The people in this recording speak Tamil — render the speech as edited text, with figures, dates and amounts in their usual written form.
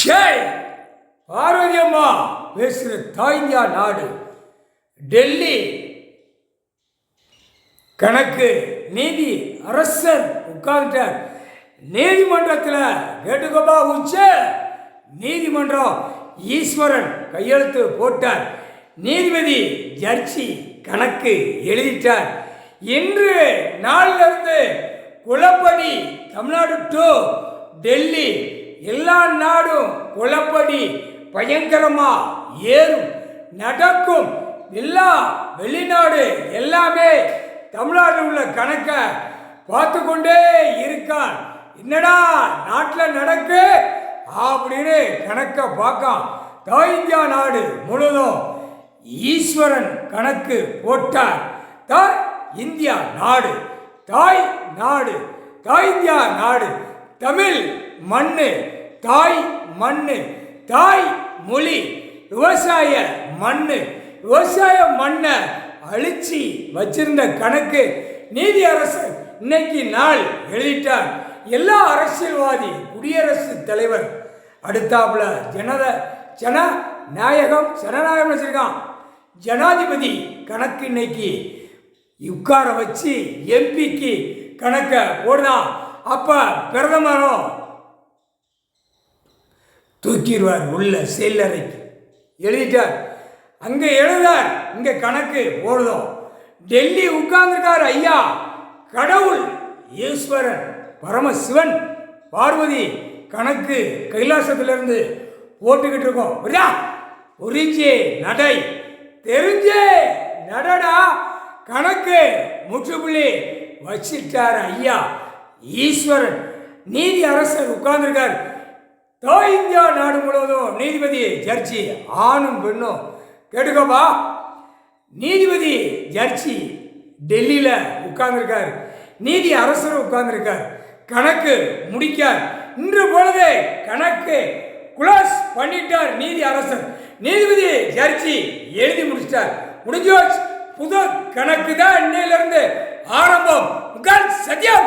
ஜெய் பார்வதி அம்மா பேசுகிற தாய்ந்தியா நாடு. டெல்லி கணக்கு நீதி அரசர் உட்கார்ந்துட்டார். நீதிமன்றத்தில் கேட்டுக்கோப்பா உச்ச நீதிமன்றம் ஈஸ்வரன் கையெழுத்து போட்டார். நீதிபதி ஜட்ஜி கணக்கு எழுதிட்டார். இன்று நாளிலிருந்து குளப்படி தமிழ்நாடு டு டெல்லி எல்லா நாடும் குளப்படி பயங்கரமா ஏறும் நடக்கும். எல்லா வெளிநாடு எல்லாமே தமிழ்நாடு உள்ள கணக்கை பார்த்து கொண்டே இருக்கான். என்னடா நாட்டில் நடக்கு அப்படின்னு கணக்கை பார்க்கான். தாய் இந்தியா நாடு முழுவதும் ஈஸ்வரன் கணக்கு போட்டார். தாய் இந்தியா நாடு, தாய் நாடு, தாய் இந்தியா நாடு, தமிழ் மண்ணு, தாய் மண்ணு, தாய் மொழி, விவசாய மண்ணு, விவசாய மண்ணை அழிச்சி வச்சிருந்த கணக்கு நீதி அரசர் இன்னைக்கு நாள் எழுதிட்டார். எல்லா அரசியல்வாதி குடியரசுத் தலைவர் அடுத்தாப்புல ஜனநாயகம் வச்சிருக்கான். ஜனாதிபதி கணக்கு இன்னைக்கு உட்கார வச்சு எம்பிக்கு கணக்கை போடுதான். அப்ப பிரதமரும் தூக்கிடுவார் உள்ள செயலறைக்கு. எழுதிட்டார். அங்கே எழுதார், இங்கே கணக்கு போடுதோம். டெல்லி உட்கார்ந்துருக்கார் ஐயா. கடவுள் ஈஸ்வரன் பரமசிவன் பார்வதி கணக்கு கைலாசத்திலிருந்து போட்டுக்கிட்டு இருக்கோம். புரிஞ்சே நடை, தெரிஞ்சே நடடா. கணக்கு முற்றுப்புள்ளி வச்சிட்டார் ஐயா ஈஸ்வரன். நீதி அரசர் உட்கார்ந்துருக்கார். தாய் இந்தியா நாடு முழுவதும் நீதிபதி ஜட்ஜி ஆணும் பெண்ணும் கேட்டுக்கோப்பா. நீதிபதி ஜட்ஜி டெல்லியில் உட்கார்ந்துருக்கார். நீதி அரசர் உட்கார்ந்துருக்கார். கணக்கு முடிக்கார். இன்று பொழுது கணக்கு குளாஸ் பண்ணிட்டார் நீதி அரசர். நீதிபதி ஜட்ஜி எழுதி முடிச்சிட்டார். முடிஞ்சோச்சு. புது கணக்கு தான் இன்னையிலிருந்து ஆரம்பம். சத்தியம்.